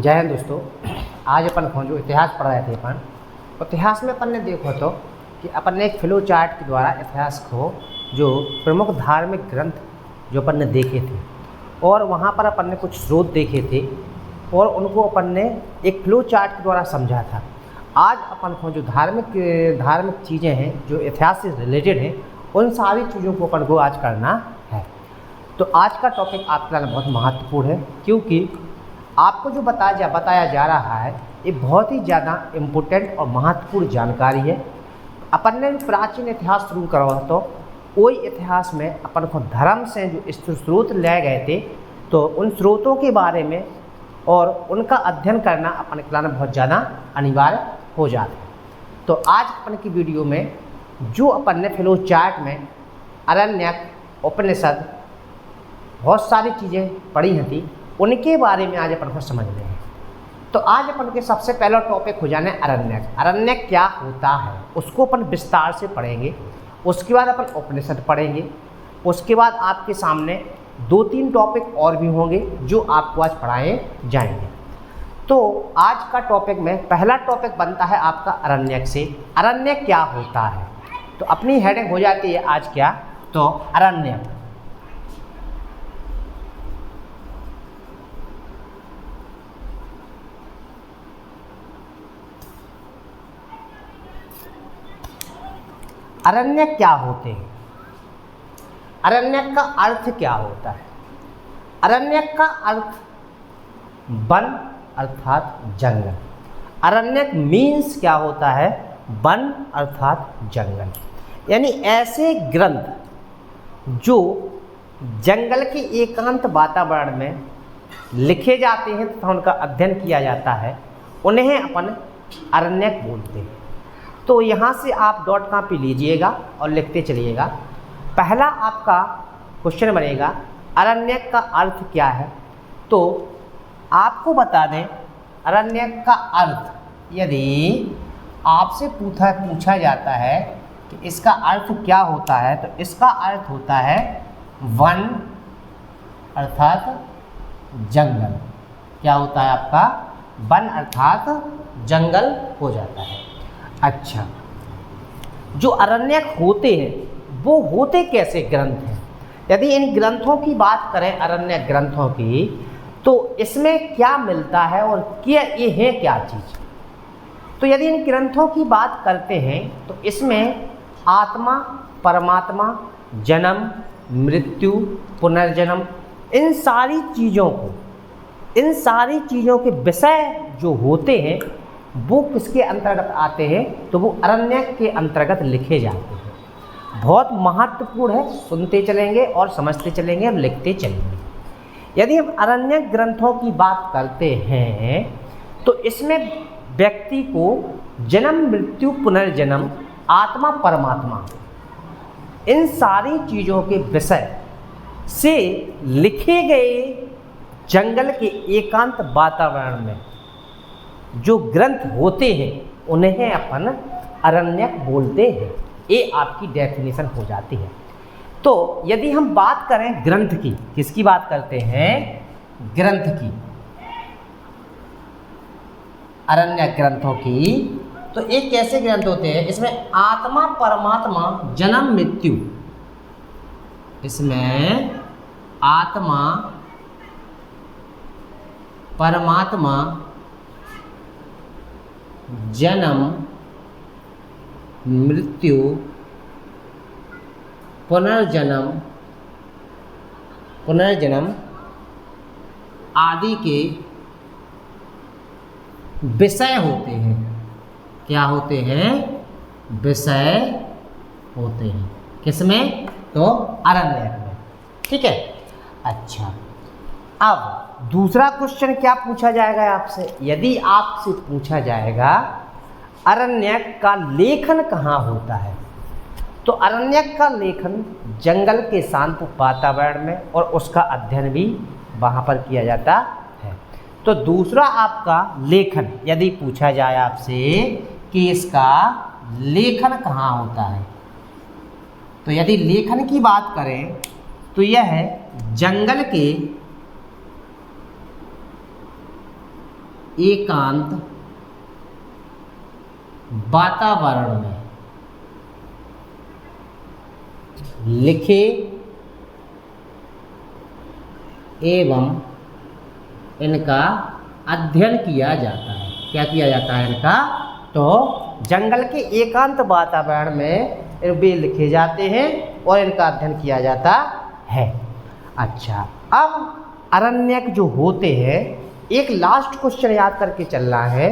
जय हिंद दोस्तों। आज अपन जो इतिहास पढ़ रहे थे इतिहास में अपन ने देखो तो कि अपन ने एक फ्लो चार्ट के द्वारा इतिहास को जो प्रमुख धार्मिक ग्रंथ जो अपन ने देखे थे और वहाँ पर अपन ने कुछ स्रोत देखे थे और उनको अपन ने एक फ्लो चार्ट के द्वारा समझा था। आज अपन को जो धार्मिक चीज़ें हैं जो इतिहास से रिलेटेड हैं उन सारी चीज़ों को अपन को आज करना है। तो आज का टॉपिक आपके लिए बहुत महत्वपूर्ण है क्योंकि आपको जो बताया जा रहा है ये बहुत ही ज़्यादा इम्पोर्टेंट और महत्वपूर्ण जानकारी है। अपन ने प्राचीन इतिहास शुरू करवा तो वही इतिहास में अपन को धर्म से जो स्रोत ले गए थे तो उन स्रोतों के बारे में और उनका अध्ययन करना अपन के लिए बहुत ज़्यादा अनिवार्य हो जाता है। तो आज अपन की वीडियो में जो अपन ने फ्लो चार्ट में आरण्यक, उपनिषद बहुत सारी चीज़ें पढ़ी हैं थी उनके बारे में आज अपन को समझ रहे हैं। तो आज अपन के सबसे पहला टॉपिक हो जाना है अरण्यक। अरण्यक क्या होता है उसको अपन विस्तार से पढ़ेंगे। उसके बाद अपन उपनिषद पढ़ेंगे। उसके बाद आपके सामने 2-3 टॉपिक और भी होंगे जो आपको आज पढ़ाए जाएंगे। तो आज का टॉपिक में पहला टॉपिक बनता है आपका अरण्यक से। अरण्यक क्या होता है तो अपनी हेडिंग हो जाती है आज क्या, तो अरण्यक। अरण्यक क्या होते हैं, अरण्यक का अर्थ क्या होता है। अरण्यक का अर्थ वन अर्थात जंगल। अरण्यक मीन्स क्या होता है, वन अर्थात जंगल, यानी ऐसे ग्रंथ जो जंगल के एकांत वातावरण में लिखे जाते हैं तथा उनका अध्ययन किया जाता है उन्हें अपन अरण्यक बोलते हैं। तो यहाँ से आप डॉट कॉपी लीजिएगा और लिखते चलिएगा। पहला आपका क्वेश्चन बनेगा अरण्यक का अर्थ क्या है। तो आपको बता दें अरण्यक का अर्थ यदि आपसे पूछा जाता है कि इसका अर्थ क्या होता है तो इसका अर्थ होता है वन अर्थात जंगल। क्या होता है आपका, वन अर्थात जंगल हो जाता है। अच्छा, जो अरण्यक होते हैं वो होते कैसे ग्रंथ हैं। यदि इन ग्रंथों की बात करें अरण्यक ग्रंथों की तो इसमें क्या मिलता है और क्या ये है क्या चीज़। तो यदि इन ग्रंथों की बात करते हैं तो इसमें आत्मा, परमात्मा, जन्म, मृत्यु, पुनर्जन्म, इन सारी चीज़ों के विषय जो होते हैं वो किसके अंतर्गत आते हैं, तो वो अरण्यक के अंतर्गत लिखे जाते हैं। बहुत महत्वपूर्ण है, सुनते चलेंगे और समझते चलेंगे और लिखते चलेंगे। यदि हम अरण्यक ग्रंथों की बात करते हैं तो इसमें व्यक्ति को जन्म, मृत्यु, पुनर्जन्म, आत्मा, परमात्मा, इन सारी चीज़ों के विषय से लिखे गए जंगल के एकांत वातावरण में जो ग्रंथ होते हैं उन्हें अपन अरण्यक बोलते हैं। ये आपकी डेफिनेशन हो जाती है। तो यदि हम बात करें ग्रंथ की, किसकी बात करते हैं, ग्रंथ की, अरण्यक ग्रंथों की, तो एक कैसे ग्रंथ होते हैं, इसमें आत्मा, परमात्मा, जन्म, मृत्यु, इसमें आत्मा, परमात्मा, जन्म, मृत्यु, पुनर्जन्म आदि के विषय होते हैं। क्या होते हैं, विषय होते हैं। किसमें, तो अरण्यक में। ठीक है। अच्छा, अब दूसरा क्वेश्चन क्या पूछा जाएगा आपसे। यदि आपसे पूछा जाएगा अरण्यक का लेखन कहाँ होता है, तो अरण्यक का लेखन जंगल के शांत वातावरण में और उसका अध्ययन भी वहाँ पर किया जाता है। तो दूसरा आपका लेखन यदि पूछा जाए आपसे कि इसका लेखन कहाँ होता है, तो यदि लेखन की बात करें तो यह है जंगल के एकांत वातावरण में लिखे एवं इनका अध्ययन किया जाता है। क्या किया जाता है इनका? तो जंगल के एकांत वातावरण में वे लिखे जाते हैं और इनका अध्ययन किया जाता है। अच्छा, अब अरण्यक जो होते हैं, एक लास्ट क्वेश्चन याद करके चलना है,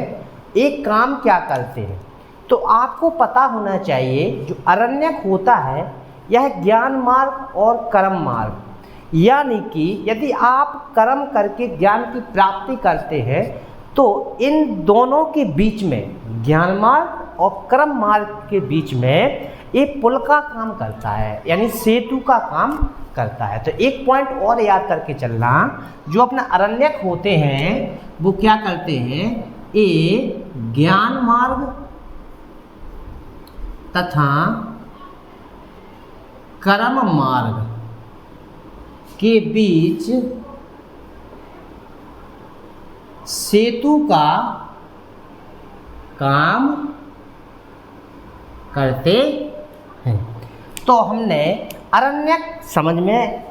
एक काम क्या करते हैं? तो आपको पता होना चाहिए जो अरण्यक होता है यह ज्ञान मार्ग और कर्म मार्ग, यानी कि यदि आप कर्म करके ज्ञान की प्राप्ति करते हैं तो इन दोनों के बीच में, ज्ञान मार्ग और कर्म मार्ग के बीच में ये पुल का काम करता है, यानी सेतु का काम करता है। तो एक पॉइंट और याद करके चलना, जो अपना अरण्यक होते हैं वो क्या करते हैं? ये ज्ञान मार्ग तथा कर्म मार्ग के बीच सेतु का काम करते हैं। तो हमने अरण्यक समझ में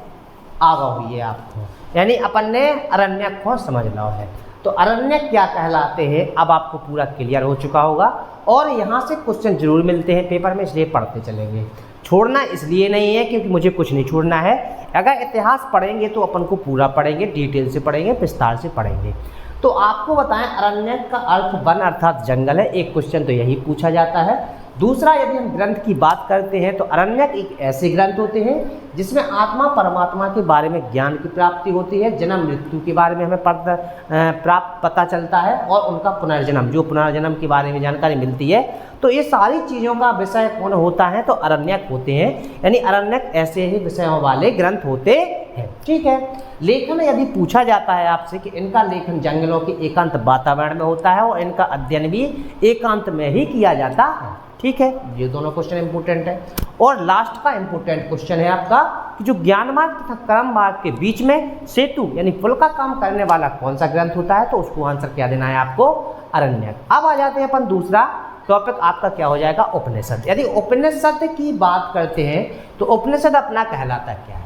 आ गया हुई है आपको, यानी अपन ने अरण्यक को समझ लो है। तो अरण्यक क्या कहलाते हैं अब आपको पूरा क्लियर हो चुका होगा। और यहाँ से क्वेश्चन जरूर मिलते हैं पेपर में, इसलिए पढ़ते चलेंगे। छोड़ना इसलिए नहीं है क्योंकि मुझे कुछ नहीं छोड़ना है। अगर इतिहास पढ़ेंगे तो अपन को पूरा पढ़ेंगे, डिटेल से पढ़ेंगे, विस्तार से पढ़ेंगे। तो आपको बताएं अरण्यक का अर्थ वन अर्थात जंगल है। एक क्वेश्चन तो यही पूछा जाता है। दूसरा, यदि हम ग्रंथ की बात करते हैं तो अरण्यक एक ऐसे ग्रंथ होते हैं जिसमें आत्मा परमात्मा के बारे में ज्ञान की प्राप्ति होती है, जन्म मृत्यु के बारे में हमें पता चलता है और उनका पुनर्जन्म, जो पुनर्जन्म के बारे में जानकारी मिलती है। तो ये सारी चीज़ों का विषय कौन होता है? तो अरण्यक होते हैं, यानी अरण्यक ऐसे ही विषयों वाले ग्रंथ होते हैं। ठीक है। लेखन यदि पूछा जाता है आपसे कि इनका लेखन जंगलों के एकांत वातावरण में होता है और इनका अध्ययन भी एकांत में ही किया जाता है। ठीक है, ये दोनों क्वेश्चन इंपॉर्टेंट है। और लास्ट का इंपॉर्टेंट क्वेश्चन है आपका कि जो ज्ञान मार्ग तथा कर्म मार्ग के बीच में सेतु यानी पुल का काम करने वाला कौन सा ग्रंथ होता है? तो उसको आंसर क्या देना है आपको? अरण्यक। अब आ जाते हैं अपन दूसरा टॉपिक आपका क्या हो जाएगा? उपनिषद। यदि उपनिषद की बात करते हैं तो उपनिषद अपना कहलाता क्या है?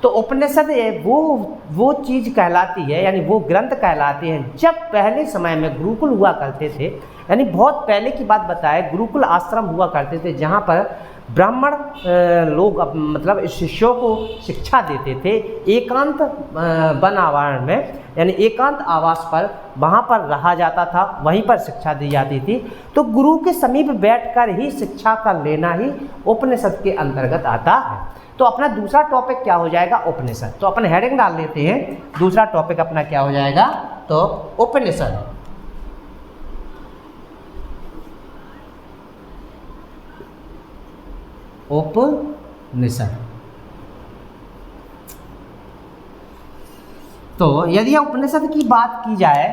तो उपनिषद वो चीज़ कहलाती है, यानी वो ग्रंथ कहलाते हैं जब पहले समय में गुरुकुल हुआ करते थे, यानी बहुत पहले की बात बताए, गुरुकुल आश्रम हुआ करते थे जहाँ पर ब्राह्मण लोग मतलब शिष्यों को शिक्षा देते थे एकांत वातावरण में, यानी एकांत आवास पर, वहाँ पर रहा जाता था, वहीं पर शिक्षा दी जाती थी। तो गुरु के समीप बैठकर ही शिक्षा का लेना ही उपनिषद के अंतर्गत आता है। तो अपना दूसरा टॉपिक क्या हो जाएगा? उपनिषद। तो अपन हेडिंग डाल लेते हैं, दूसरा टॉपिक अपना क्या हो जाएगा? तो उपनिषद। उपनिषद। तो यदि उपनिषद की बात की जाए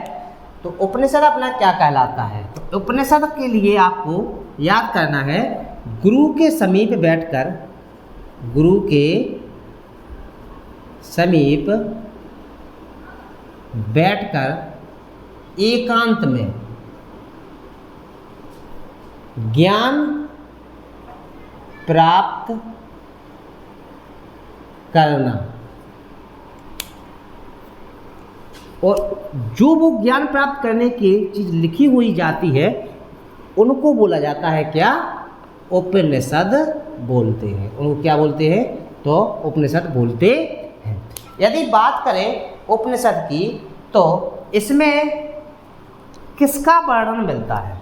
तो उपनिषद अपना क्या कहलाता है? तो उपनिषद के लिए आपको याद करना है, गुरु के समीप बैठकर, गुरु के समीप बैठकर एकांत में ज्ञान प्राप्त करना, और जो वो ज्ञान प्राप्त करने की चीज लिखी हुई जाती है उनको बोला जाता है क्या? उपनिषद बोलते हैं। उनको क्या बोलते हैं? तो उपनिषद बोलते हैं। यदि बात करें उपनिषद की तो इसमें किसका वर्णन मिलता है?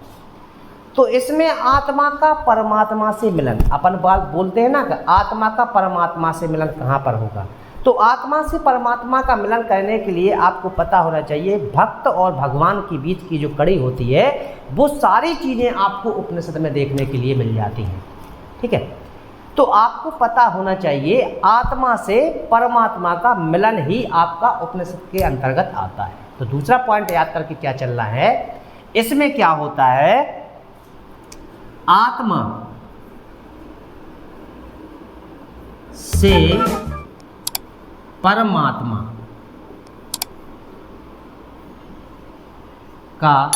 तो इसमें आत्मा का परमात्मा से मिलन, अपन बात बोलते हैं ना कि आत्मा का परमात्मा से मिलन कहाँ पर होगा? तो आत्मा से परमात्मा का मिलन करने के लिए आपको पता होना चाहिए भक्त और भगवान के बीच की जो कड़ी होती है वो सारी चीज़ें आपको उपनिषद में देखने के लिए मिल जाती हैं। ठीक है, तो आपको पता होना चाहिए आत्मा से परमात्मा का मिलन ही आपका उपनिषद के अंतर्गत आता है। तो दूसरा पॉइंट याद करके क्या चल रहा है, इसमें क्या होता है, आत्मा से परमात्मा का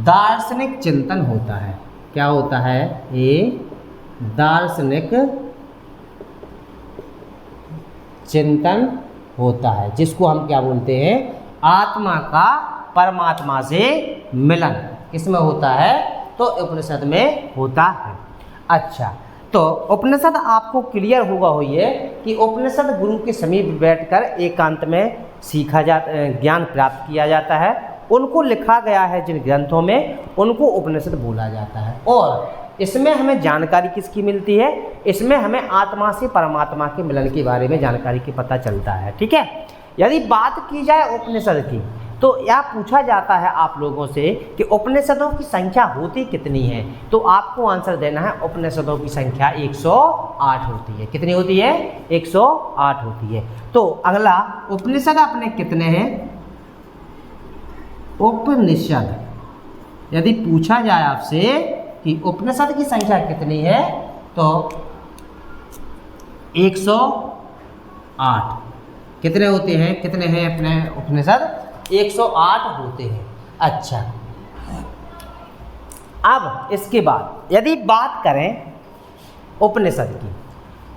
दार्शनिक चिंतन होता है। क्या होता है? ये दार्शनिक चिंतन होता है, जिसको हम क्या बोलते हैं? आत्मा का परमात्मा से मिलन किसमें होता है? तो उपनिषद में होता है। अच्छा, तो उपनिषद आपको क्लियर होगा हो ये कि उपनिषद गुरु के समीप बैठकर एकांत में सीखा जाता, ज्ञान प्राप्त किया जाता है। उनको लिखा गया है जिन ग्रंथों में, उनको उपनिषद बोला जाता है। और इसमें हमें जानकारी किसकी मिलती है? इसमें हमें आत्मा से परमात्मा के मिलन के बारे में जानकारी की पता चलता है। ठीक है। यदि बात की जाए उपनिषद की, तो यह पूछा जाता है आप लोगों से कि उपनिषदों की संख्या होती कितनी है, तो आपको आंसर देना है उपनिषदों की संख्या 108 होती है। कितनी होती है? 108 होती है। तो अगला, उपनिषद अपने कितने हैं? उपनिषद यदि पूछा जाए आपसे कि उपनिषद की संख्या कितनी है, तो 108। कितने होते हैं? कितने हैं अपने उपनिषद? 108 होते हैं। अच्छा, अब इसके बाद यदि बात करें उपनिषद की,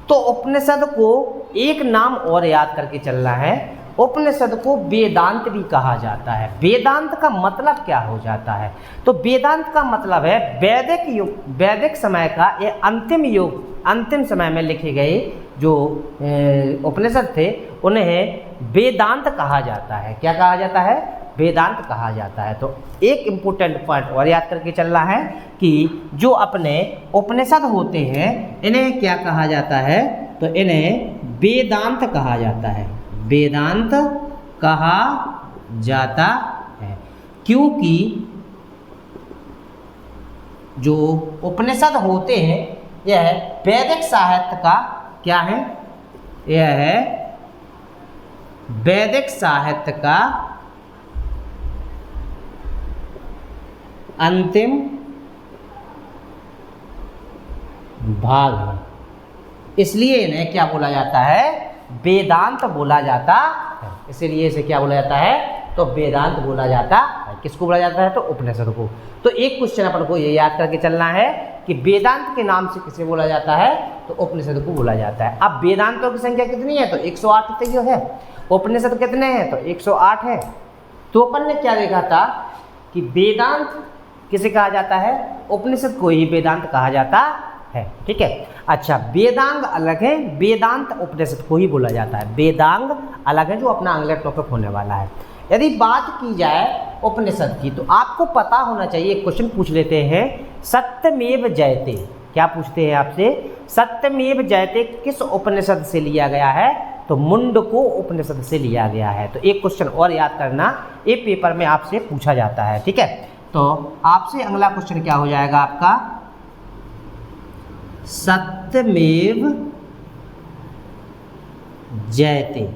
तो उपनिषद को एक नाम और याद करके चलना है। उपनिषद को वेदांत भी कहा जाता है। वेदांत का मतलब क्या हो जाता है? तो वेदांत का मतलब है वैदिक युग, वैदिक समय का ये अंतिम युग, अंतिम समय में लिखे गए जो उपनिषद थे, उन्हें वेदांत कहा जाता है। क्या कहा जाता है? वेदांत कहा जाता है। तो एक इम्पोर्टेंट पॉइंट और याद करके चलना है कि जो अपने उपनिषद होते हैं, इन्हें क्या कहा जाता है? तो इन्हें वेदांत कहा जाता है। वेदांत कहा जाता है, क्योंकि जो उपनिषद होते हैं यह वैदिक साहित्य का क्या है? यह है वैदिक साहित्य का अंतिम भाग है। इसलिए इन्हें क्या बोला जाता है? वेदांत बोला जाता है। इसीलिए इसे क्या बोला जाता है? तो वेदांत बोला जाता है। किसको बोला जाता है? तो उपनिषद को। तो एक क्वेश्चन अपन को ये याद करके चलना है कि वेदांत के नाम से किसे बोला जाता है? तो उपनिषद को बोला जाता है। अब वेदांतों की संख्या कितनी है? तो 108 तो है। उपनिषद कितने हैं? तो 108 है। तो अपन ने क्या देखा था कि वेदांत किसे कहा जाता है? उपनिषद को ही वेदांत कहा जाता है। ठीक है। अच्छा, वेदांग अलग है, वेदांत उपनिषद को ही बोला जाता है। वेदांग अलग है, जो अपना अगला टॉपिक होने वाला है। यदि बात की जाए उपनिषद की, तो आपको पता होना चाहिए, एक क्वेश्चन पूछ लेते हैं, सत्यमेव जयते। क्या पूछते हैं आपसे? सत्यमेव जयते किस उपनिषद से लिया गया है? तो मुंडको उपनिषद से लिया गया है। तो एक क्वेश्चन और याद करना, ये पेपर में आपसे पूछा जाता है। ठीक है। तो आपसे अगला क्वेश्चन क्या हो जाएगा आपका? सत्यमेव जयते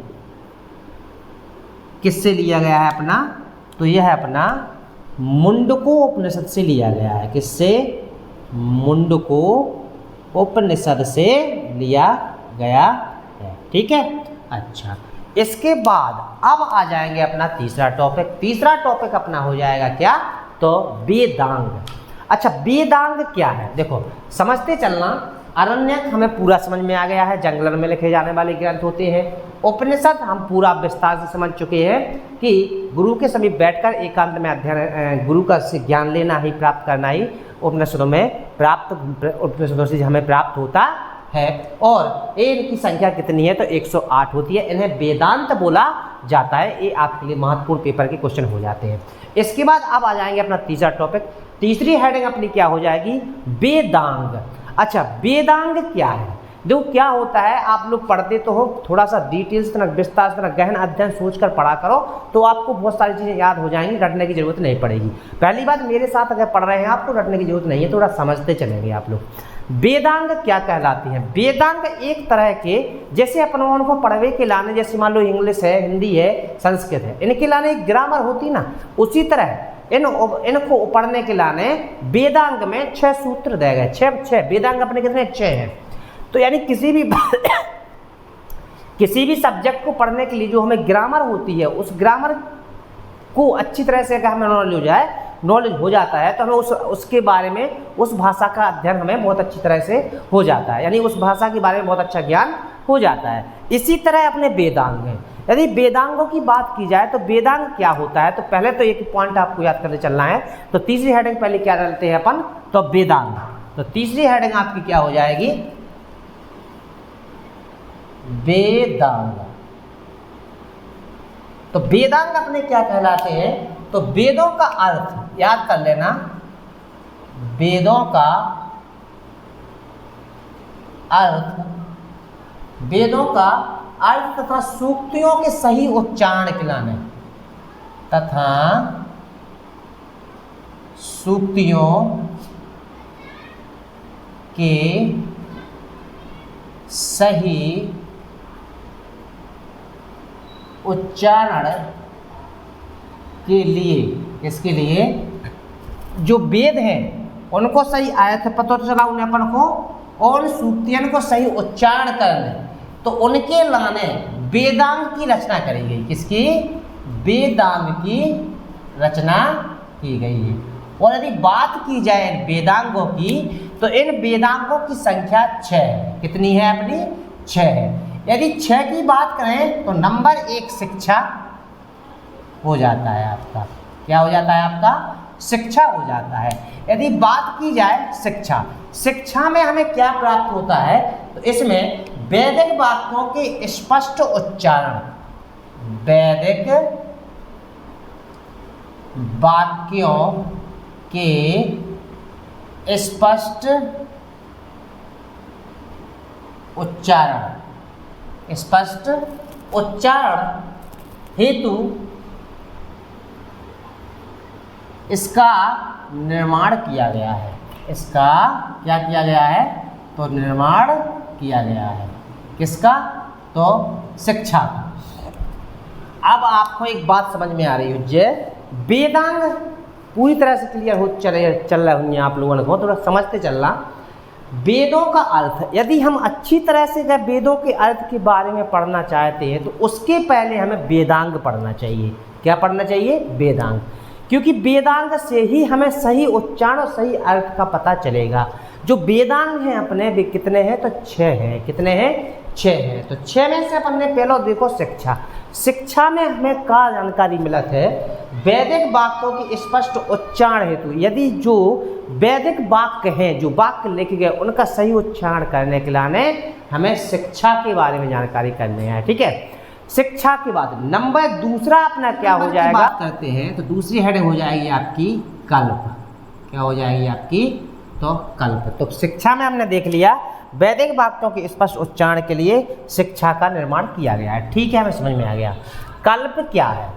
किससे लिया गया है अपना? तो यह है अपना मुंडको उपनिषद से लिया गया है। किससे? मुंडको उपनिषद से लिया गया है। ठीक है। अच्छा, इसके बाद अब आ जाएंगे अपना तीसरा टॉपिक। तीसरा टॉपिक अपना हो जाएगा क्या? तो वेदांग। अच्छा, वेदांग क्या है? देखो, समझते चलना। अरण्यक हमें पूरा समझ में आ गया है, जंगल में लिखे जाने वाले ग्रंथ होते हैं। उपनिषद हम पूरा विस्तार से समझ चुके हैं कि गुरु के समीप बैठकर एकांत में अध्ययन, गुरु का से ज्ञान लेना ही, प्राप्त करना ही उपनिषदों में प्राप्त, उपनिषदों से हमें प्राप्त होता है। और इनकी संख्या कितनी है? तो 108 होती है। इन्हें वेदांत बोला जाता है। ये आपके लिए महत्वपूर्ण पेपर के क्वेश्चन हो जाते हैं। इसके बाद अब आ जाएंगे अपना तीसरा टॉपिक। तीसरी हेडिंग अपनी क्या हो जाएगी? वेदांग। अच्छा, वेदांग क्या है? देखो, क्या होता है, आप लोग पढ़ते तो हो, थोड़ा सा डिटेल्स तक, विस्तार से, गहन अध्ययन सोचकर पढ़ा करो, तो आपको बहुत सारी चीज़ें याद हो जाएंगी, रटने की जरूरत नहीं पड़ेगी। पहली बात, मेरे साथ अगर पढ़ रहे हैं आपको रटने की जरूरत नहीं है, थोड़ा समझते चलेंगे आप लोग। वेदांग क्या कहलाती हैं? वेदांग एक तरह के, जैसे अपन को पढ़वे के लाने, जैसे मान लो इंग्लिश है, हिंदी है, संस्कृत है, इनके लाने एक ग्रामर होती ना, उसी तरह इनको पढ़ने के लाने वेदांग में 6 सूत्र दिए गए। 6 वेदांग अपने कितने? 6 हैं। तो यानी किसी भी सब्जेक्ट को पढ़ने के लिए जो हमें ग्रामर होती है, उस ग्रामर को अच्छी तरह से अगर हमें नॉलेज हो जाता है तो हमें उसके बारे में, उस भाषा का अध्ययन हमें बहुत अच्छी तरह से हो जाता है, यानी उस भाषा के बारे में बहुत अच्छा ज्ञान हो जाता है। इसी तरह अपने वेदांग हैं। यदि वेदांगों की बात की जाए तो वेदांग क्या होता है, तो पहले तो एक पॉइंट आपको याद करके चलना है। तो तीसरी हेडिंग पहले क्या डालते हैं अपन, तो वेदांग। तो तीसरी हेडिंग आपकी क्या हो जाएगी, वेदांग। तो वेदांग अपने क्या कहलाते हैं, तो वेदों का अर्थ याद कर लेना, वेदों का अर्थ, वेदों का अर्थ तथा सूक्तियों के सही उच्चारण खिलाने, तथा सूक्तियों के सही उच्चारण के लिए, इसके लिए जो वेद हैं उनको सही अर्थ पता चला उन्हें अपन को, और सूक्तियों को सही उच्चारण करने, तो उनके लाने वेदांग की रचना करी गई। किसकी, वेदांग की रचना की गई है। और यदि बात की जाए वेदांगों की, तो इन वेदांगों की संख्या 6 है। कितनी है अपनी, 6 है। यदि 6 की बात करें तो नंबर 1 शिक्षा हो जाता है आपका, क्या हो जाता है आपका, शिक्षा हो जाता है। यदि बात की जाए शिक्षा में हमें क्या प्राप्त होता है, तो इसमें वैदिक वाक्यों के स्पष्ट उच्चारण, वैदिक वाक्यों के स्पष्ट उच्चारण हेतु इसका निर्माण किया गया है। इसका क्या किया गया है, तो निर्माण किया गया है। किसका, तो शिक्षा का। अब आपको एक बात समझ में आ रही है, जे वेदांग पूरी तरह से क्लियर हो चल रहा होंगे आप लोगों को, थोड़ा समझते चलना। वेदों का अर्थ, यदि हम अच्छी तरह से जब वेदों के अर्थ के बारे में पढ़ना चाहते हैं तो उसके पहले हमें वेदांग पढ़ना चाहिए। क्या पढ़ना चाहिए, वेदांग। क्योंकि वेदांग से ही हमें सही उच्चारण और सही अर्थ का पता चलेगा। जो वेदांग हैं अपने वे कितने हैं, तो 6 हैं। कितने हैं, 6 हैं। तो 6 में से अपन ने पहले देखो शिक्षा में हमें क्या जानकारी मिलत है, वैदिक वाक्यों की स्पष्ट उच्चारण हेतु, यदि जो वैदिक वाक्य हैं, जो वाक्य लिखे गए उनका सही उच्चारण करने के लिए हमें शिक्षा के बारे में जानकारी करनी है। ठीक है, शिक्षा के बाद नंबर दूसरा अपना क्या हो जाएगा, बात करते हैं तो दूसरी हेडिंग हो जाएगी आपकी कल्प। क्या हो जाएगी आपकी, तो कल्प। तो शिक्षा में हमने देख लिया वैदिक वाक्यों के स्पष्ट उच्चारण के लिए शिक्षा का निर्माण किया गया है। ठीक है, हमें समझ में आ गया। कल्प क्या है,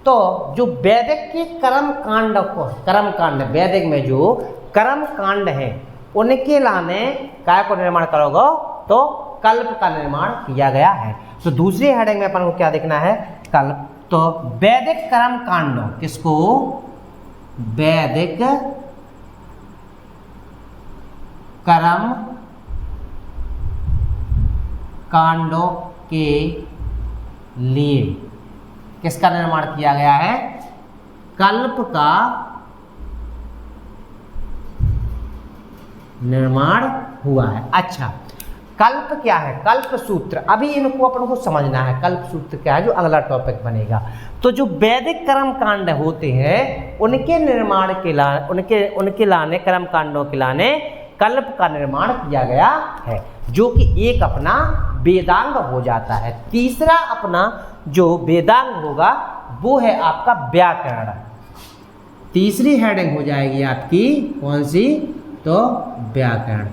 तो जो वैदिक के कर्म कांड वैदिक में जो कर्म कांड है उनके लाने काय को निर्माण करोगे, तो कल्प का निर्माण किया गया है। तो दूसरी हेडिंग में अपन को क्या देखना है, कल्प। तो वैदिक कर्म कांडों, किसको, वैदिक कर्म कांडों के लिए किसका निर्माण किया गया है, कल्प का निर्माण हुआ है। अच्छा, कल्प क्या है, कल्प सूत्र, अभी इनको अपन को समझना है। कल्प सूत्र क्या है, जो अगला टॉपिक बनेगा। तो जो वैदिक कर्म कांड होते हैं उनके निर्माण के उनके लाने कर्म कांडों के लाने कल्प का निर्माण किया गया है, जो कि एक अपना वेदांग हो जाता है। तीसरा अपना जो वेदांग होगा वो है आपका व्याकरण। तीसरी हेडिंग हो जाएगी आपकी कौन सी, तो व्याकरण।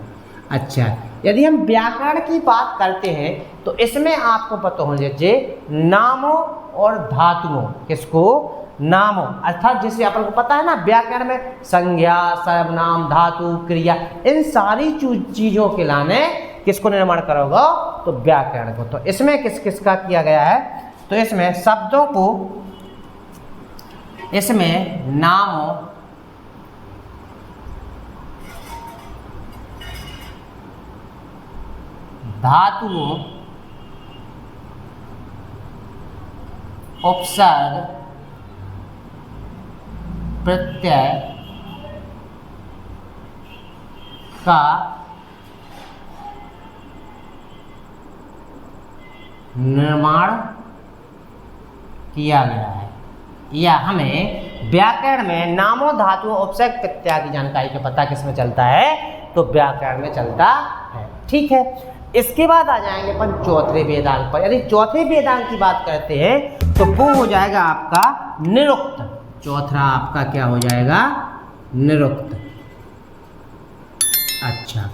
अच्छा, यदि हम व्याकरण की बात करते हैं तो इसमें आपको पता होना चाहिए नामों और धातुओं, किसको, नामों, अर्थात जैसे अपन को पता है ना व्याकरण में संज्ञा, सर्वनाम, धातु, क्रिया, इन सारी चीजों के लाने किसको निर्माण करोगे, तो व्याकरण को। तो इसमें किसका किया गया है, तो इसमें शब्दों को, इसमें नामों, धातुओं, उपसर्ग प्रत्यय का निर्माण किया गया है, या हमें व्याकरण में नामों धातुओं उपसर्ग प्रत्यय की जानकारी का पता किसमें चलता है, तो व्याकरण में चलता है। ठीक है, इसके बाद आ जाएंगे अपन चौथे वेदांग पर। यदि चौथे वेदांग की बात करते हैं तो वो हो जाएगा आपका निरुक्त। चौथा आपका क्या हो जाएगा, निरुक्त। अच्छा,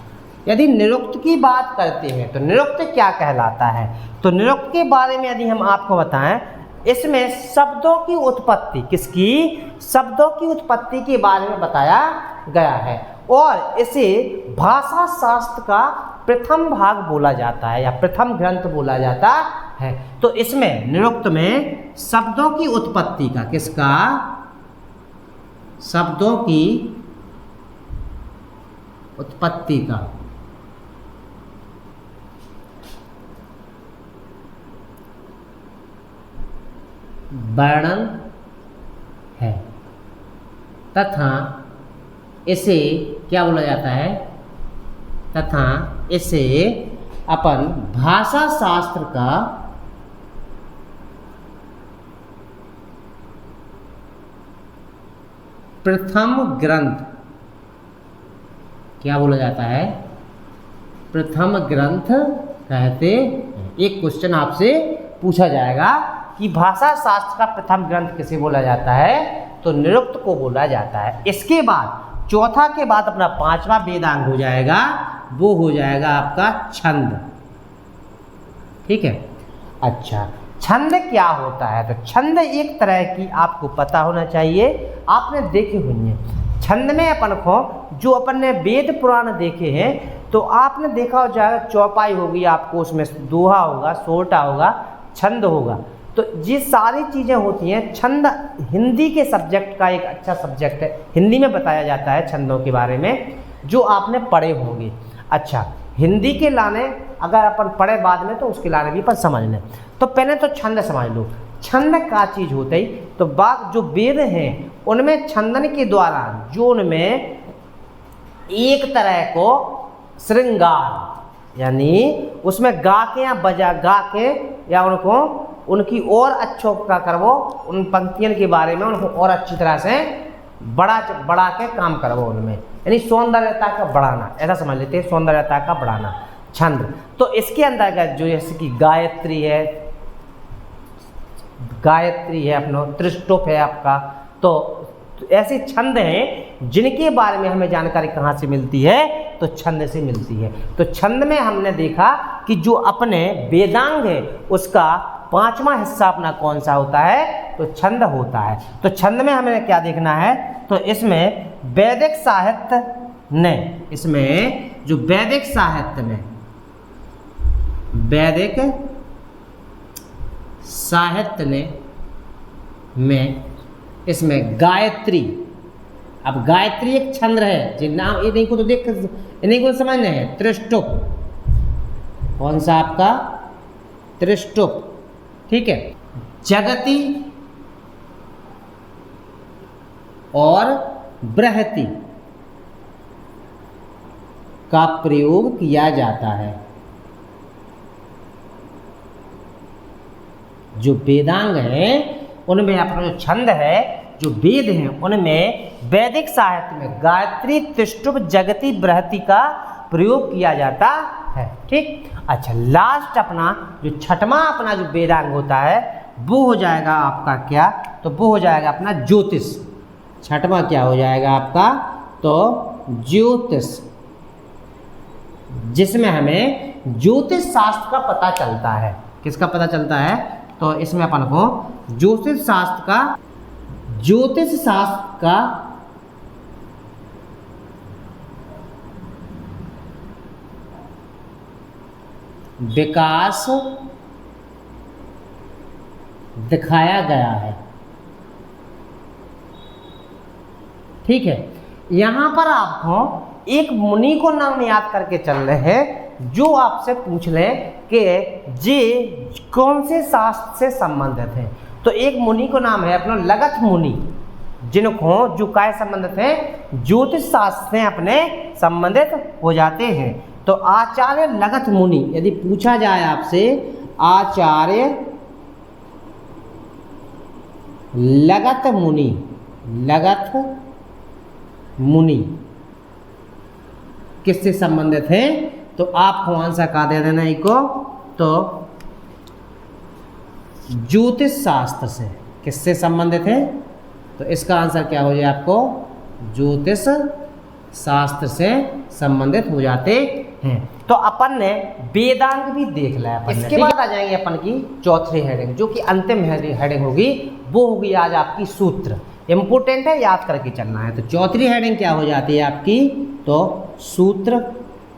यदि निरुक्त की बात करते हैं तो निरुक्त क्या कहलाता है, तो निरुक्त के बारे में यदि हम आपको बताएं, इसमें शब्दों की उत्पत्ति, किसकी, शब्दों की उत्पत्ति के बारे में बताया गया है, और इसे भाषा शास्त्र का प्रथम भाग बोला जाता है या प्रथम ग्रंथ बोला जाता है। तो इसमें निरुक्त में शब्दों की उत्पत्ति का, किसका, शब्दों की उत्पत्ति का वर्णन है, तथा इसे क्या बोला जाता है, तथा इसे अपन भाषा शास्त्र का प्रथम ग्रंथ क्या बोला जाता है, प्रथम ग्रंथ कहते हैं। एक क्वेश्चन आपसे पूछा जाएगा कि भाषा शास्त्र का प्रथम ग्रंथ किसे बोला जाता है, तो निरुक्त को बोला जाता है। इसके बाद चौथा के बाद अपना पांचवा वेदांग हो जाएगा, वो हो जाएगा आपका छंद। ठीक है, अच्छा, छंद क्या होता है, तो छंद एक तरह की आपको पता होना चाहिए, आपने देखे हुए हैं। छंद में अपन को जो अपन ने वेद पुराण देखे हैं, तो आपने देखा हो जाएगा, चौपाई होगी आपको, उसमें दोहा होगा, सोरठा होगा, छंद होगा। तो ये सारी चीज़ें होती हैं। छंद हिंदी के सब्जेक्ट का एक अच्छा सब्जेक्ट है, हिंदी में बताया जाता है छंदों के बारे में, जो आपने पढ़े होंगे। अच्छा, हिंदी के लाने अगर अपन पढ़े बाद में, तो उसके लाने भी अपन समझ लें। तो पहले तो छंद समझ लो, छंद का चीज़ होता ही, तो बात जो वेद हैं उनमें छंदन के द्वारा जो उनमें एक तरह को श्रृंगार, यानी उसमें गा के या बजा गा के या उनको उनकी और अच्छों का करवो, उन पंक्तियों के बारे में उनको और अच्छी तरह से बढ़ा के काम करवो उनमें, यानी सौंदर्यता का बढ़ाना, ऐसा समझ लेते हैं, सौंदर्यता का बढ़ाना छंद। तो इसके अंतर्गत जो जैसे कि गायत्री है अपना त्रिष्टुप है आपका, तो ऐसे छंद हैं जिनके बारे में हमें जानकारी कहाँ से मिलती है, तो छंद से मिलती है। तो छंद में हमने देखा कि जो अपने वेदांग है उसका पांचवा हिस्सा अपना कौन सा होता है, तो छंद होता है। तो छंद में हमें क्या देखना है, तो इसमें वैदिक साहित्य ने, इसमें जो वैदिक साहित्य में, वैदिक साहित्य ने में इसमें गायत्री, अब गायत्री एक छंद है, जिन नाम ये नहीं को तो देख, इन्हीं को समझना है। त्रिष्टुप, कौन सा आपका, त्रिष्टुप, ठीक है। जगति और बृहति का प्रयोग किया जाता है। जो वेदांग हैं उनमें अपना जो छंद है, जो वेद हैं उनमें वैदिक साहित्य में गायत्री, त्रिष्टुप, जगति, बृहति का प्रयोग किया जाता है। ठीक, अच्छा, लास्ट अपना जो छठवां अपना जो वेदांग होता है वो हो जाएगा आपका क्या, तो वो हो जाएगा अपना ज्योतिष। छठवां क्या हो जाएगा आपका, तो ज्योतिष, जिसमें हमें ज्योतिष शास्त्र का पता चलता है। किसका पता चलता है, तो इसमें अपन को ज्योतिष शास्त्र का विकास दिखाया गया है। ठीक है, यहाँ पर आपको एक मुनि को नाम याद करके चल रहे हैं, जो आपसे पूछ लें कि जे कौन से शास्त्र से संबंधित है। तो एक मुनि को नाम है अपना लगत मुनि, जिनको जो काय संबंधित हैं, ज्योतिष शास्त्र से अपने संबंधित हो जाते हैं। तो आचार्य लगत मुनि, यदि पूछा जाए आपसे आचार्य लगत मुनि, लगत मुनि किससे संबंधित हैं, तो आपको आंसर का दे देना इको, तो ज्योतिष शास्त्र से। किससे संबंधित है, तो इसका आंसर क्या हो जाए आपको, ज्योतिष शास्त्र से संबंधित हो जाते हैं। तो अपन ने वेदांग भी देख लिया। इसके बाद आ जाएंगे अपन की चौथी हेडिंग, जो कि अंतिम हेडिंग होगी, वो होगी आज आपकी सूत्र। इंपोर्टेंट है, याद करके चलना है। तो चौथी हेडिंग क्या हो जाती है आपकी, तो सूत्र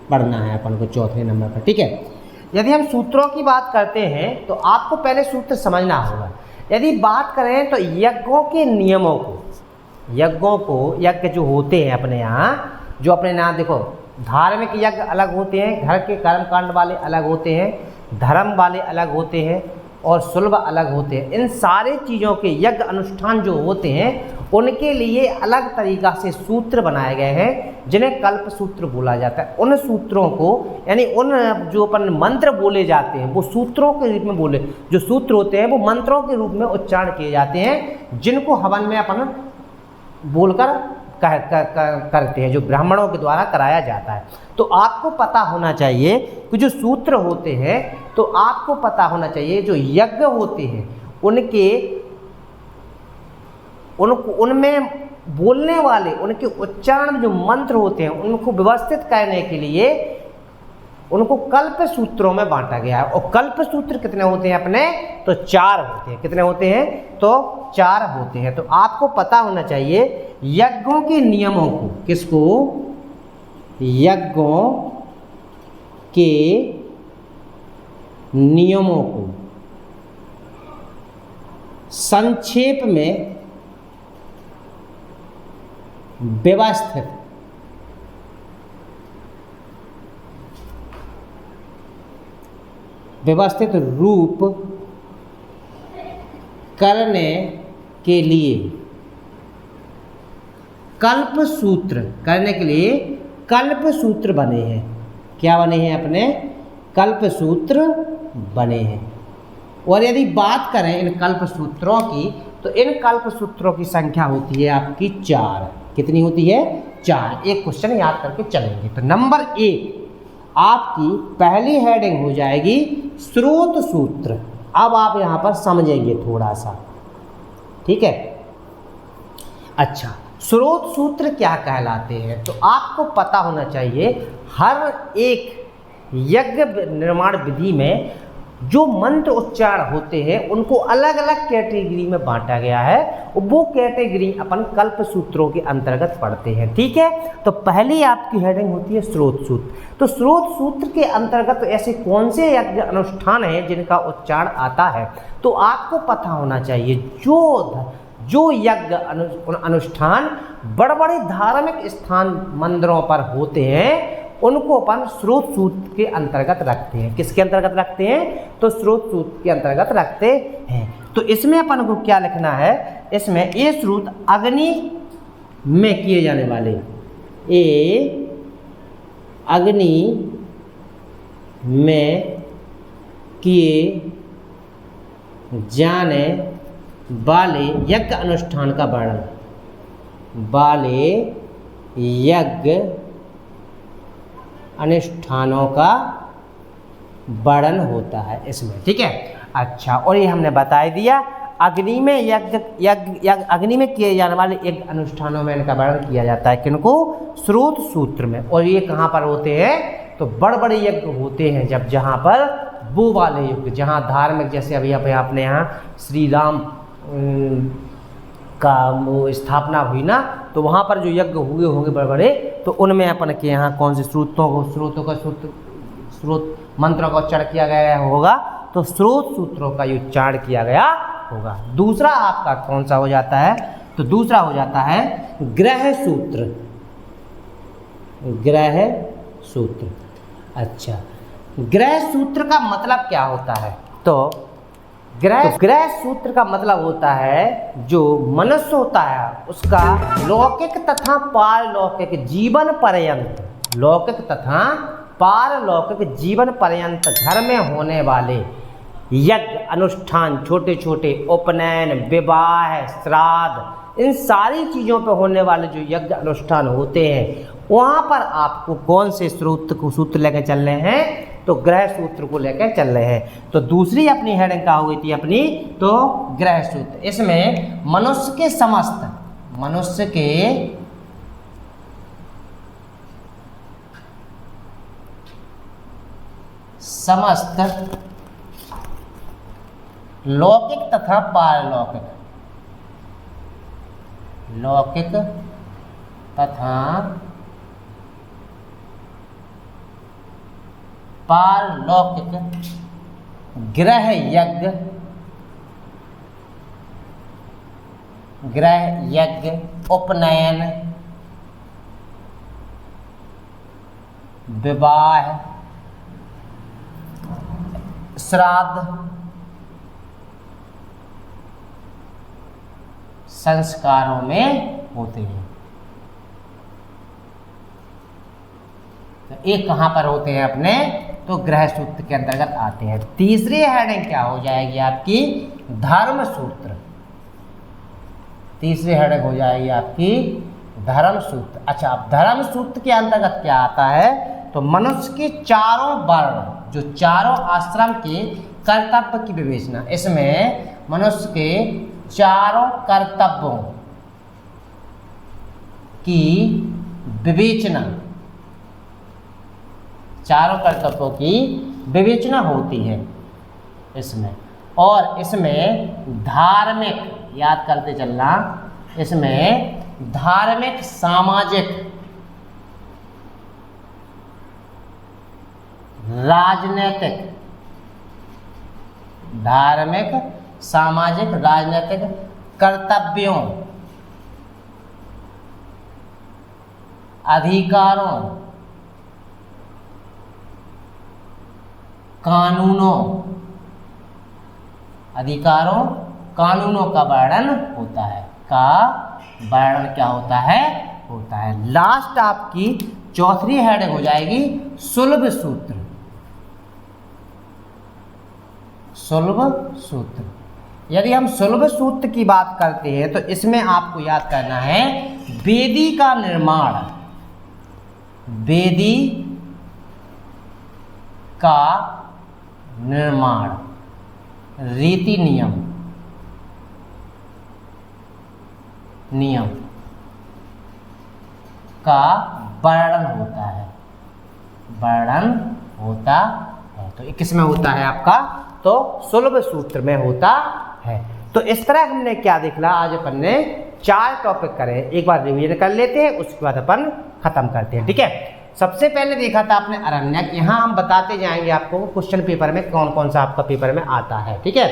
पढ़ना है अपन को चौथे नंबर पर, ठीक है। यदि हम सूत्रों की बात करते हैं तो आपको पहले सूत्र समझना होगा। यदि बात करें तो यज्ञों के नियमों को, यज्ञ जो होते हैं अपने यहाँ, जो अपने यहाँ देखो, धार्मिक यज्ञ अलग होते हैं, घर के कर्मकांड वाले अलग होते हैं, धर्म वाले अलग होते हैं और सुलभ अलग होते हैं। इन सारे चीज़ों के यज्ञ अनुष्ठान जो होते हैं उनके लिए अलग तरीक़ा से सूत्र बनाए गए हैं, जिन्हें कल्प सूत्र बोला जाता है। उन सूत्रों को, यानी उन जो अपन मंत्र बोले जाते हैं वो सूत्रों के रूप में बोले, जो सूत्र होते हैं वो मंत्रों के रूप में उच्चारण किए जाते हैं, जिनको हवन में अपन बोलकर करते हैं, जो ब्राह्मणों के द्वारा कराया जाता है। तो आपको पता होना चाहिए कि जो सूत्र होते हैं, तो आपको पता होना चाहिए जो यज्ञ होते हैं उनमें बोलने वाले, उनके उच्चारण जो मंत्र होते हैं उनको व्यवस्थित करने के लिए उनको कल्प सूत्रों में बांटा गया है। और कल्प सूत्र कितने होते हैं अपने, तो 4 होते हैं। कितने होते हैं, तो 4 होते हैं। तो आपको पता होना चाहिए यज्ञों के नियमों को, किसको, यज्ञों के नियमों को संक्षेप में व्यवस्थित रूप करने के लिए कल्प सूत्र, करने के लिए कल्प सूत्र बने हैं। क्या बने हैं अपने, कल्प सूत्र बने हैं। और यदि बात करें इन कल्प सूत्रों की, तो इन कल्प सूत्रों की संख्या होती है आपकी 4। कितनी होती है, 4। एक क्वेश्चन याद करके चलेंगे। तो नंबर 1 आपकी पहली हेडिंग हो जाएगी स्रोत सूत्र। अब आप यहाँ पर समझेंगे थोड़ा सा, ठीक है। अच्छा, स्रोत सूत्र क्या कहलाते हैं, तो आपको पता होना चाहिए हर एक यज्ञ निर्माण विधि में जो मंत्र उच्चारण होते हैं उनको अलग अलग कैटेगरी में बांटा गया है। वो कैटेगरी अपन कल्प सूत्रों के अंतर्गत पढ़ते हैं, ठीक है। तो पहली आपकी हेडिंग होती है स्रोत सूत्र। तो स्रोत सूत्र के अंतर्गत ऐसे कौन से यज्ञ अनुष्ठान हैं जिनका उच्चारण आता है, तो आपको पता होना चाहिए जो यज्ञ अनुष्ठान बड़े बड़े धार्मिक स्थान मंदिरों पर होते हैं उनको अपन स्रोत सूत्र के अंतर्गत रखते हैं। किसके अंतर्गत रखते हैं, तो स्रोत सूत्र के अंतर्गत रखते हैं। तो इसमें अपन को क्या लिखना है, इसमें ये स्रोत अग्नि में किए जाने वाले, अग्नि में किए जाने वाले यज्ञ अनुष्ठान का वर्णन, वाले यज्ञ अनुष्ठानों का वर्णन होता है इसमें, ठीक है। अच्छा, और ये हमने बता दिया अग्नि में अग्नि में किए जाने वाले यज्ञ अनुष्ठानों में इनका वर्णन किया जाता है, किनको, स्रोत सूत्र में। और ये कहाँ पर होते हैं, तो बड़े बड़े यज्ञ होते हैं जब जहाँ पर वो वाले यज्ञ, जहाँ धार्मिक, जैसे अभी अपने यहाँ श्री राम का वो स्थापना हुई ना, तो वहाँ पर जो यज्ञ हुए होंगे बड़े बड़े, तो उनमें अपन के यहाँ कौन से स्रोत मंत्रों का उच्चारण किया गया होगा, तो स्रोत सूत्रों का उच्चारण किया गया होगा। दूसरा आपका कौन सा हो जाता है, तो दूसरा हो जाता है ग्रह सूत्र। ग्रह सूत्र, अच्छा, ग्रह सूत्र का मतलब क्या होता है, तो ग्रह सूत्र का मतलब होता है जो मनुष्य होता है उसका लौकिक तथा पारलौकिक जीवन पर्यंत, लौकिक तथा पारलौकिक जीवन पर्यंत घर में होने वाले यज्ञ अनुष्ठान, छोटे छोटे उपनयन, विवाह, श्राद्ध, इन सारी चीज़ों पर होने वाले जो यज्ञ अनुष्ठान होते हैं वहाँ पर आपको कौन से सूत्र लेकर चल रहे हैं, तो ग्रह सूत्र को लेकर चल रहे हैं। तो दूसरी अपनी हेडिंग क्या हो गई थी अपनी, तो ग्रह सूत्र। इसमें मनुष्य के समस्त लौकिक तथा पारलौकिक, लौकिक तथा पारलौकिक ग्रह यज्ञ, उपनयन, विवाह, श्राद्ध, संस्कारों में होते हैं। तो ये कहाँ पर होते हैं अपने, तो ग्रह सूत्र के अंतर्गत आते हैं। तीसरी हेडिंग क्या हो जाएगी आपकी, धर्म सूत्र। तीसरी हेडिंग हो जाएगी आपकी धर्म सूत्र। अच्छा, अब धर्म सूत्र के अंतर्गत क्या आता है, तो मनुष्य के चारों वर्ण, जो चारों आश्रम के कर्तव्य की विवेचना, इसमें मनुष्य के चारों कर्तव्यों की विवेचना, चारों कर्तव्यों की विवेचना होती है इसमें। और इसमें धार्मिक, याद करते चलना, इसमें धार्मिक, सामाजिक, राजनीतिक, धार्मिक, सामाजिक, राजनीतिक कर्तव्यों, अधिकारों, कानूनों, अधिकारों, कानूनों का वर्णन होता है, का वर्णन क्या होता है। लास्ट आपकी चौथी हेडिंग हो जाएगी सुलभ सूत्र। सुलभ सूत्र, यदि हम सुलभ सूत्र की बात करते हैं तो इसमें आपको याद करना है वेदी का निर्माण, वेदी का निर्माण, रीति नियम का वर्णन होता है, तो किस में होता है आपका, तो सुलभ सूत्र में होता है। तो इस तरह हमने क्या देखला, आज अपन ने 4 टॉपिक करे, एक बार रिवीजन कर लेते हैं, उसके बाद अपन खत्म करते हैं, ठीक है। सबसे पहले देखा था आपने अरण्यक, यहाँ हम बताते जाएंगे आपको क्वेश्चन पेपर में कौन कौन सा आपका पेपर में आता है, ठीक है।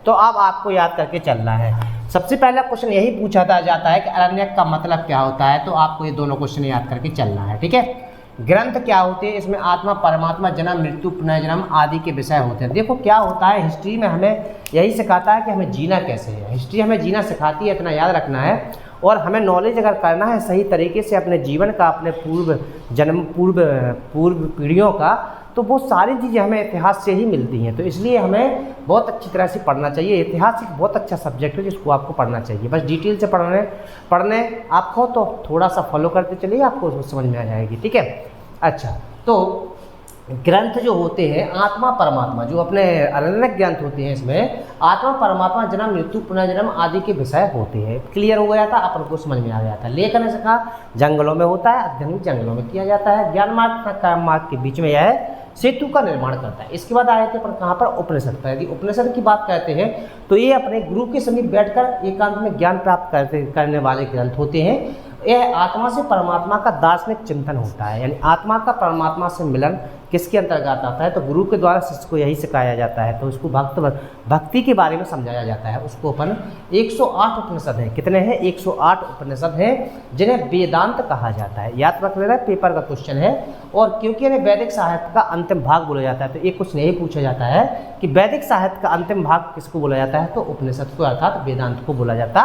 तो अब आपको याद करके चलना है। सबसे पहला क्वेश्चन यही पूछा जाता है कि अरण्यक का मतलब क्या होता है, तो आपको ये दोनों क्वेश्चन याद करके चलना है, ठीक है। ग्रंथ क्या होते हैं, इसमें आत्मा, परमात्मा, जन्म, मृत्यु, पुनर्जन्म आदि के विषय होते हैं। देखो क्या होता है, हिस्ट्री में हमें यही सिखाता है कि हमें जीना कैसे है, हिस्ट्री हमें जीना सिखाती है, इतना याद रखना है। और हमें नॉलेज अगर करना है सही तरीके से अपने जीवन का, अपने पूर्व पीढ़ियों का, तो वो सारी चीज़ें हमें इतिहास से ही मिलती हैं। तो इसलिए हमें बहुत अच्छी तरह से पढ़ना चाहिए। इतिहास एक बहुत अच्छा सब्जेक्ट है जिसको आपको पढ़ना चाहिए। बस डिटेल से पढ़ने आपको तो थोड़ा सा फॉलो करते चलिए, आपको समझ में आ जाएगी, ठीक है। अच्छा, तो ग्रंथ जो होते हैं आत्मा परमात्मा, जो अपने अरण्यक ग्रंथ होते हैं, इसमें आत्मा परमात्मा, जन्म, मृत्यु, पुनर्जन्म आदि के विषय होते हैं। क्लियर हो गया था, अपन को समझ में आ गया था। लेखन सीखा जंगलों में होता है, अध्ययन जंगलों में किया जाता है। ज्ञान मार्ग तथा कर्म मार्ग के बीच में यह सेतु का निर्माण करता है। इसके बाद आए थे अपन कहाँ पर, उपनिषद पर। यदि उपनिषद की बात करते हैं तो ये अपने गुरु के समीप बैठकर एकांत में ज्ञान प्राप्त करने वाले ग्रंथ होते हैं। यह आत्मा से परमात्मा का दार्शनिक चिंतन होता है, यानी आत्मा का परमात्मा से मिलन किसके अंतर्गत आता है, तो गुरु के द्वारा शिष्य को यही सिखाया जाता है। तो उसको भक्ति के बारे में समझाया जाता है। उसको अपन 108 उपनिषद हैं, कितने हैं, 108 उपनिषद हैं जिन्हें वेदांत कहा जाता है। याद रख लेना, पेपर का क्वेश्चन है। और क्योंकि इन्हें वैदिक साहित्य का अंतिम भाग बोला जाता है, तो एक क्वेश्चन यही पूछा जाता है कि वैदिक साहित्य का अंतिम भाग किसको बोला जाता है, तो उपनिषद को अर्थात वेदांत को बोला जाता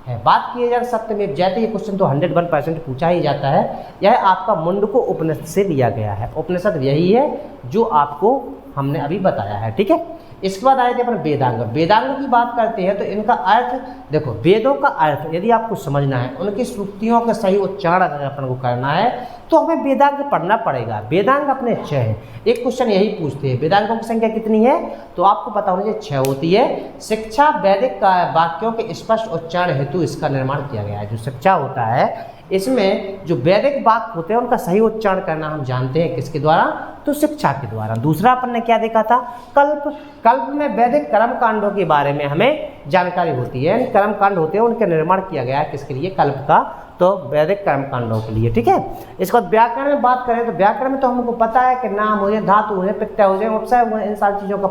है। बात की जाए सत्यमेव जयते, ये क्वेश्चन तो 101% पूछा ही जाता है। यह आपका मुंडको उपनिषद से लिया गया है। उपनिषद यही है जो आपको हमने अभी बताया है, ठीक है। इसके बाद आए थे अपन वेदांग। वेदांग की बात करते हैं तो इनका अर्थ देखो, वेदों का अर्थ यदि आपको समझना है, उनकी श्रुतियों का सही उच्चारण अगर अपन को करना है तो हमें वेदांग पढ़ना पड़ेगा। वेदांग अपने 6 हैं। एक क्वेश्चन यही पूछते हैं वेदांगों की संख्या कितनी है, तो आपको पता होना चाहिए 6 होती है। शिक्षा वैदिक वाक्यों के स्पष्ट उच्चारण हेतु इसका निर्माण किया गया है। जो शिक्षा होता है इसमें जो वैदिक वाक्य होते हैं उनका सही उच्चारण करना हम जानते हैं किसके द्वारा, तो शिक्षा के द्वारा। दूसरा अपन ने क्या देखा था, कल्प। कल्प में वैदिक कर्म कांडों के बारे में हमें जानकारी होती है, यानी कर्म कांड होते हैं उनका निर्माण किया गया है किसके लिए, कल्प का, तो वैदिक कर्म कांडों के लिए, ठीक है। इसके बाद व्याकरण में बात करें तो व्याकरण में तो हमको पता है कि नाम हो जाए, धातु हो जाए, प्रत्यय हो जाए, उपसर्ग हो जाए, इन सारी चीज़ों का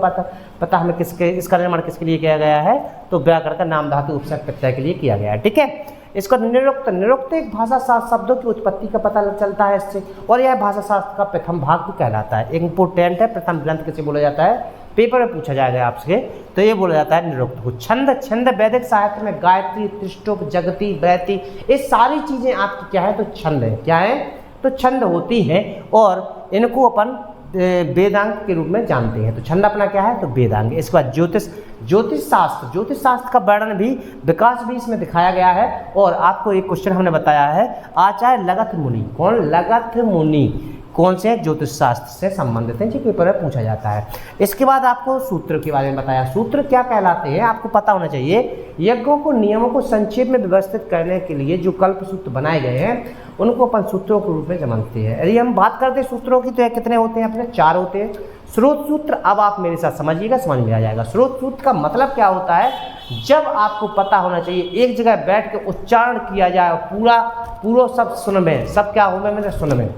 पता हमें किसके, इसका निर्माण किसके लिए किया गया है, तो व्याकरण का नाम धातु उपसर्ग प्रत्यय के लिए किया गया है, ठीक है। इसका निरुक्त। निरुक्त एक भाषा शास्त्र शब्दों की उत्पत्ति का पता चलता है इससे, और यह भाषा शास्त्र का प्रथम भाग भी कहलाता है। इम्पोर्टेंट है, प्रथम ग्रंथ किसे बोला जाता है, पेपर में पूछा जाएगा आपसे, तो ये बोला जाता है निरुक्त को। छंद। छंद वैदिक साहित्य में गायत्री, त्रिष्टुप, जगती, बैती, ये सारी चीज़ें आपकी क्या है, तो छंद है। क्या है, तो छंद होती है, और इनको अपन वेदांग के रूप में जानते हैं। तो छंद अपना क्या है, तो वेदांग। इसके बाद ज्योतिष। ज्योतिष शास्त्र। ज्योतिष शास्त्र का वर्णन भी, विकास भी इसमें दिखाया गया है। और आपको एक क्वेश्चन हमने बताया है, आचार्य लगथ मुनि। कौन, लगथ मुनि कौन से ज्योतिष शास्त्र से संबंधित हैं, जो पेपर में पूछा जाता है। इसके बाद आपको सूत्र के बारे में बताया। सूत्र क्या कहलाते हैं आपको पता होना चाहिए। यज्ञों को, नियमों को संक्षेप में व्यवस्थित करने के लिए जो कल्प सूत्र बनाए गए हैं उनको अपन सूत्रों के रूप में समझते हैं। यदि हम बात करते हैं सूत्रों की, तो ये कितने होते हैं अपने, 4 होते हैं। स्रोत सूत्र, अब आप मेरे साथ समझिएगा, समझ में आ जाएगा। स्रोत सूत्र का मतलब क्या होता है, जब आपको पता होना चाहिए एक जगह बैठ के उच्चारण किया जाए, पूरा सब सुन में, सब क्या हो में, सुन में,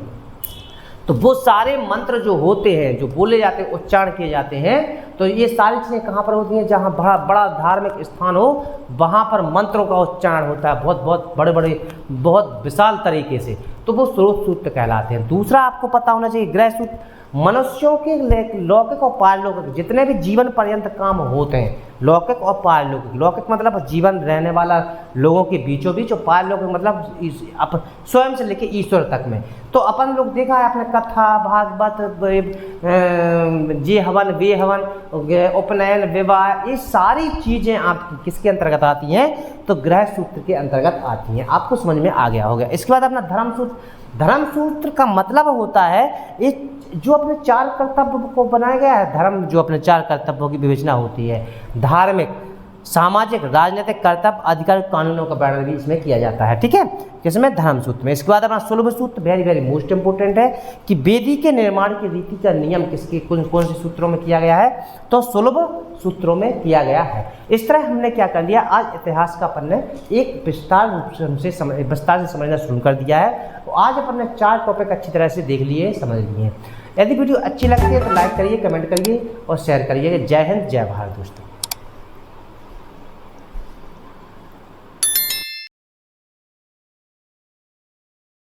तो वो सारे मंत्र जो होते हैं, जो बोले जाते हैं, उच्चारण किए जाते हैं, तो ये सारी चीज़ें कहाँ पर होती हैं, जहाँ बड़ा बड़ा धार्मिक स्थान हो वहाँ पर मंत्रों का उच्चारण होता है, बहुत बड़े बहुत विशाल तरीके से, तो वो स्रोत सूत्र कहलाते हैं। दूसरा आपको पता होना चाहिए ग्रह सूत्र। मनुष्यों के लौकिक और पारलौकिक जितने भी जीवन पर्यंत काम होते हैं, लौकिक और पारलौकिक। लौकिक मतलब जीवन रहने वाला लोगों के बीचों बीच, और पारलौकिक मतलब स्वयं से लेकर ईश्वर तक में। तो अपन लोग देखा है अपने कथा, भागवत, जे हवन, वे हवन, उपनयन, विवाह, ये सारी चीज़ें आपकी किसके अंतर्गत आती हैं, तो ग्रह सूत्र के अंतर्गत आती हैं। आपको समझ में आ गया होगा। इसके बाद अपना धर्म सूत्र। धर्म सूत्र का मतलब होता है ये जो अपने 4 कर्तव्य को बनाया गया है। धर्म जो अपने 4 कर्तव्यों की विवेचना होती है, धार्मिक, सामाजिक, राजनीतिक कर्तव्य, अधिकार, कानूनों का वर्णन भी इसमें किया जाता है, ठीक है, किसमें, धर्म सूत्र में। इसके बाद अपना सुलभ सूत्र, वेरी मोस्ट इंपोर्टेंट है कि वेदी के निर्माण की रीति का नियम किसके कौन से सूत्रों में किया गया है, तो सुलभ सूत्रों में किया गया है। इस तरह हमने क्या कर लिया, आज इतिहास का अपन ने एक विस्तार से समझना शुरू कर दिया है। तो आज अपन ने 4 टॉपिक अच्छी तरह से देख लिए, समझ लिए। यदि वीडियो अच्छी लगती है तो लाइक करिए, कमेंट करिए और शेयर करिए। जय हिंद, जय भारत दोस्तों।